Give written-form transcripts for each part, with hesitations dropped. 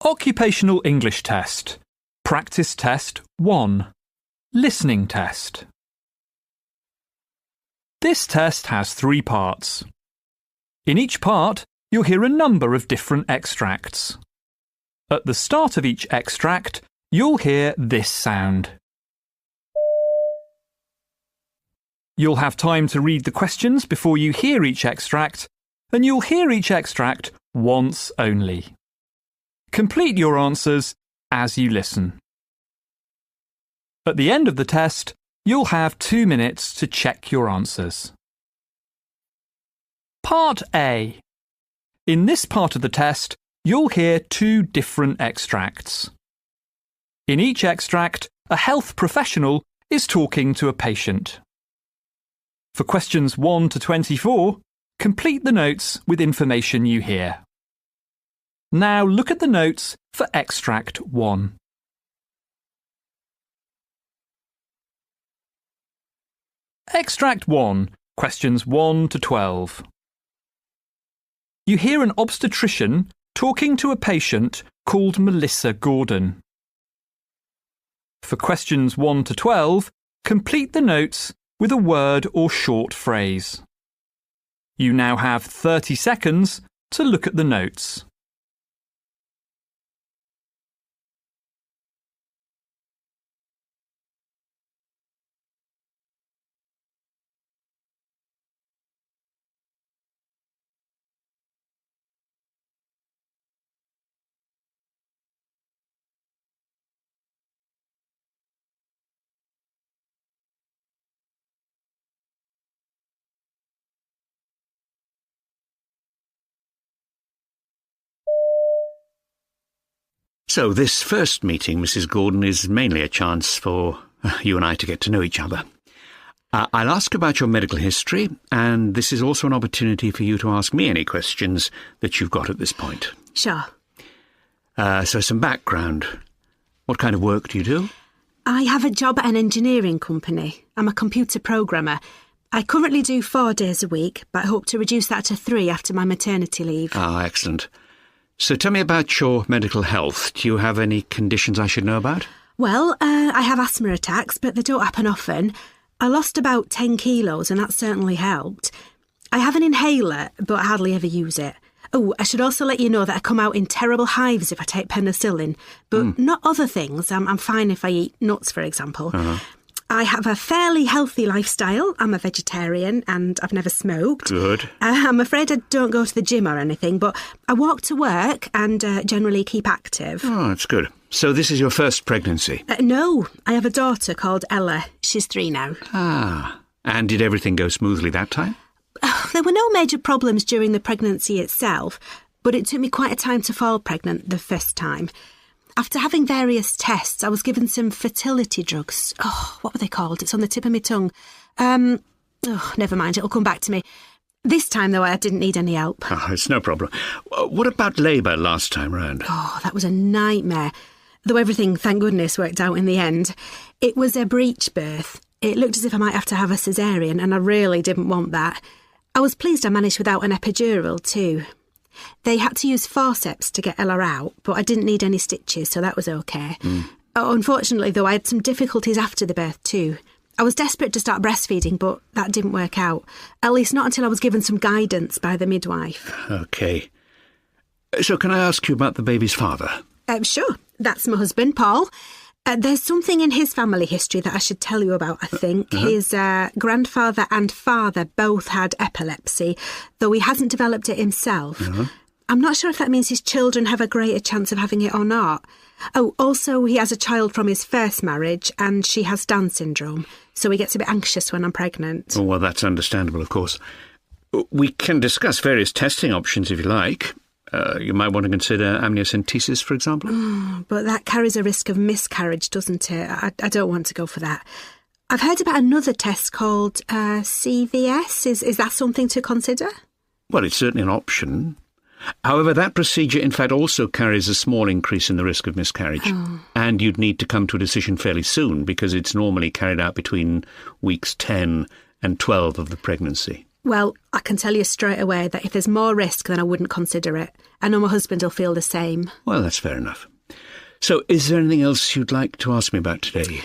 Occupational English Test. Practice Test 1. Listening Test. This test has 3 parts. In each part, you'll hear a number of different extracts. At the start of each extract, you'll hear this sound. You'll have time to read the questions before you hear each extract, and you'll hear each extract once only. Complete your answers as you listen. At the end of the test, you'll have 2 minutes to check your answers. Part A. In this part of the test, you'll hear 2 different extracts. In each extract, a health professional is talking to a patient. For questions 1 to 24, complete the notes with information you hear. Now look at the notes for extract 1. Extract 1, questions 1 to 12. You hear an obstetrician talking to a patient called Melissa Gordon. For questions 1 to 12, complete the notes with a word or short phrase. You now have 30 seconds to look at the notes. So this first meeting, Mrs. Gordon, is mainly a chance for you and I to get to know each other. I'll ask about your medical history, and this is also an opportunity for you to ask me any questions that you've got at this point. Sure. So some background. What kind of work do you do? I have a job at an engineering company. I'm a computer programmer. I currently do 4 days a week, but I hope to reduce that to 3 after my maternity leave. Ah, excellent. So tell me about your medical health. Do you have any conditions I should know about? Well, I have asthma attacks, but they don't happen often. I lost about 10 kilos and that certainly helped. I have an inhaler, but I hardly ever use it. Oh, I should also let you know that I come out in terrible hives if I take penicillin, but not other things. I'm fine if I eat nuts, for example. I have a fairly healthy lifestyle. I'm a vegetarian and I've never smoked. Good. I'm afraid I don't go to the gym or anything, but I walk to work and generally keep active. Oh, that's good. So this is your first pregnancy? No, I have a daughter called Ella. She's 3 now. Ah, and did everything go smoothly that time? There were no major problems during the pregnancy itself, but it took me quite a time to fall pregnant the first time. After having various tests, I was given some fertility drugs. Oh, what were they called? It's on the tip of my tongue. Never mind, it'll come back to me. This time, though, I didn't need any help. Oh, it's no problem. What about labour last time round? Oh, that was a nightmare. Though everything, thank goodness, worked out in the end. It was a breech birth. It looked as if I might have to have a caesarean, and I really didn't want that. I was pleased I managed without an epidural, too. They had to use forceps to get Ella out, but I didn't need any stitches, so that was okay. Unfortunately, though, I had some difficulties after the birth too. I was desperate to start breastfeeding, but that didn't work out. At least not until I was given some guidance by the midwife. OK. So can I ask you about the baby's father? Sure. That's my husband, Paul. There's something in his family history that I should tell you about, I think. His grandfather and father both had epilepsy, though he hasn't developed it himself. I'm not sure if that means his children have a greater chance of having it or not. Oh, also, he has a child from his first marriage, and she has Down syndrome, so he gets a bit anxious when I'm pregnant. Oh, well, that's understandable, of course. We can discuss various testing options if you like. You might want to consider amniocentesis, for example. But that carries a risk of miscarriage, doesn't it? I don't want to go for that. I've heard about another test called CVS. Is that something to consider? Well, it's certainly an option. However, that procedure, in fact, also carries a small increase in the risk of miscarriage. And you'd need to come to a decision fairly soon because it's normally carried out between weeks 10 and 12 of the pregnancy. Well, I can tell you straight away that if there's more risk, then I wouldn't consider it. I know my husband will feel the same. Well, that's fair enough. So, is there anything else you'd like to ask me about today?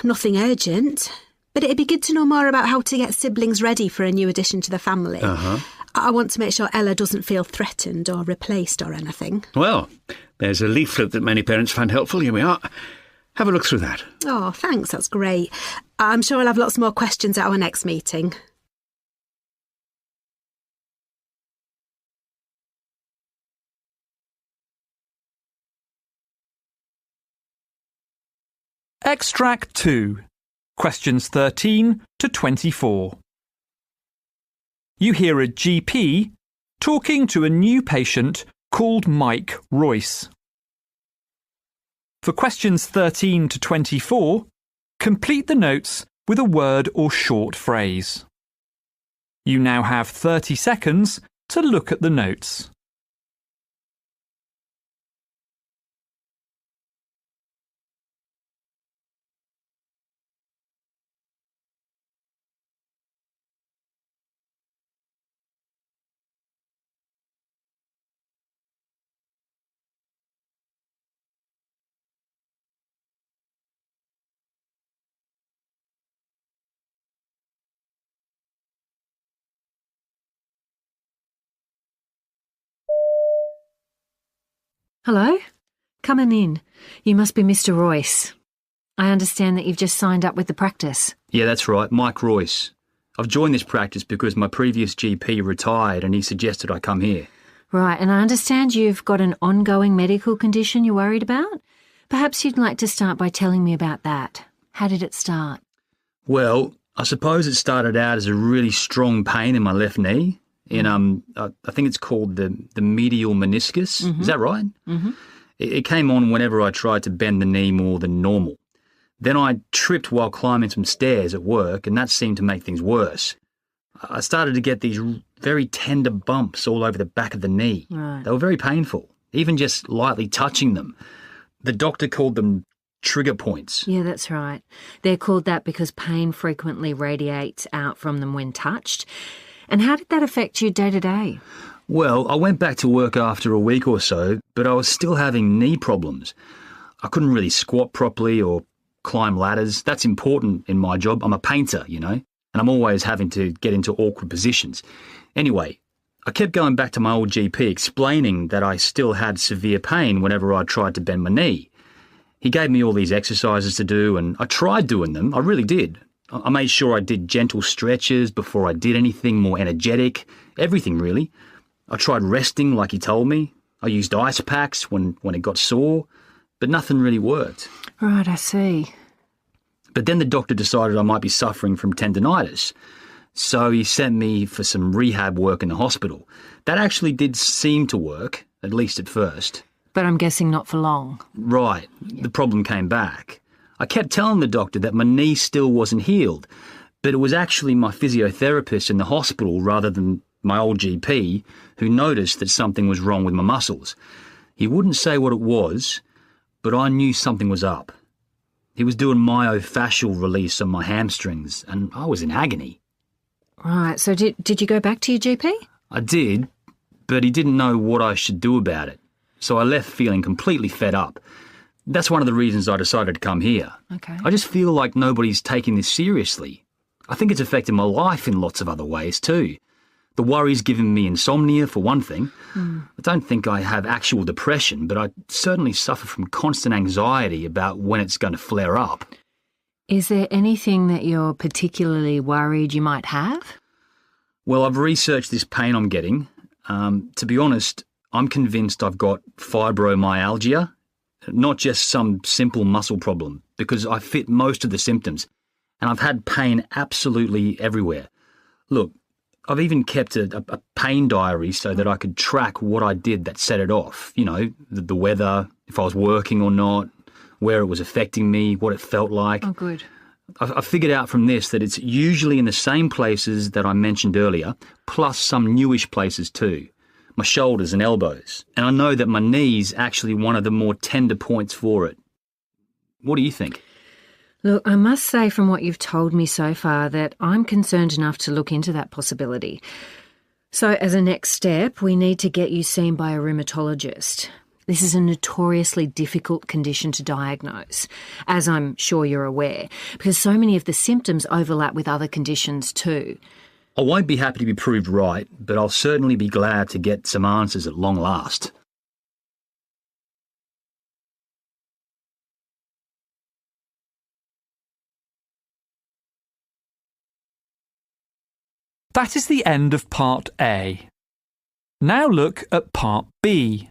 Nothing urgent. But it'd be good to know more about how to get siblings ready for a new addition to the family. I want to make sure Ella doesn't feel threatened or replaced or anything. Well, there's a leaflet that many parents find helpful. Here we are. Have a look through that. Oh, thanks, that's great. I'm sure I'll have lots more questions at our next meeting. Extract 2, questions 13 to 24. You hear a GP talking to a new patient called Mike Royce. For questions 13 to 24, complete the notes with a word or short phrase. You now have 30 seconds to look at the notes. Hello? Coming in. You must be Mr. Royce. I understand that you've just signed up with the practice. Yeah, that's right, Mike Royce. I've joined this practice because my previous GP retired and he suggested I come here. Right, and I understand you've got an ongoing medical condition you're worried about? Perhaps you'd like to start by telling me about that. How did it start? Well, I suppose it started out as a really strong pain in my left knee. I think it's called the medial meniscus. Mm-hmm. Is that right? Mm-hmm. It came on whenever I tried to bend the knee more than normal. Then I tripped while climbing some stairs at work, and that seemed to make things worse. I started to get these very tender bumps all over the back of the knee. Right. They were very painful, even just lightly touching them. The doctor called them trigger points. Yeah, that's right. They're called that because pain frequently radiates out from them when touched. And how did that affect you day to day? Well, I went back to work after a week or so, but I was still having knee problems. I couldn't really squat properly or climb ladders. That's important in my job. I'm a painter, and I'm always having to get into awkward positions. Anyway, I kept going back to my old GP explaining that I still had severe pain whenever I tried to bend my knee. He gave me all these exercises to do, and I tried doing them. I really did. I made sure I did gentle stretches before I did anything more energetic, everything really. I tried resting like he told me. I used ice packs when it got sore, but nothing really worked. Right, I see. But then the doctor decided I might be suffering from tendinitis, so he sent me for some rehab work in the hospital. That actually did seem to work, at least at first. But I'm guessing not for long. Right, the problem came back. I kept telling the doctor that my knee still wasn't healed, but it was actually my physiotherapist in the hospital rather than my old GP who noticed that something was wrong with my muscles. He wouldn't say what it was, but I knew something was up. He was doing myofascial release on my hamstrings, and I was in agony. Right, so did you go back to your GP? I did, but he didn't know what I should do about it, so I left feeling completely fed up. That's one of the reasons I decided to come here. Okay. I just feel like nobody's taking this seriously. I think it's affected my life in lots of other ways too. The worry's given me insomnia, for one thing. I don't think I have actual depression, but I certainly suffer from constant anxiety about when it's going to flare up. Is there anything that you're particularly worried you might have? Well, I've researched this pain I'm getting. To be honest, I'm convinced I've got fibromyalgia, not just some simple muscle problem, because I fit most of the symptoms, and I've had pain absolutely everywhere. Look, I've even kept a pain diary so that I could track what I did that set it off. The weather, if I was working or not, where it was affecting me, what it felt like. Oh, good. I figured out from this that it's usually in the same places that I mentioned earlier, plus some newish places too. My shoulders and elbows. And I know that my knee's actually one of the more tender points for it. What do you think? Look, I must say from what you've told me so far that I'm concerned enough to look into that possibility. So as a next step, we need to get you seen by a rheumatologist. This is a notoriously difficult condition to diagnose, as I'm sure you're aware, because so many of the symptoms overlap with other conditions too. I won't be happy to be proved right, but I'll certainly be glad to get some answers at long last. That is the end of Part A. Now look at Part B.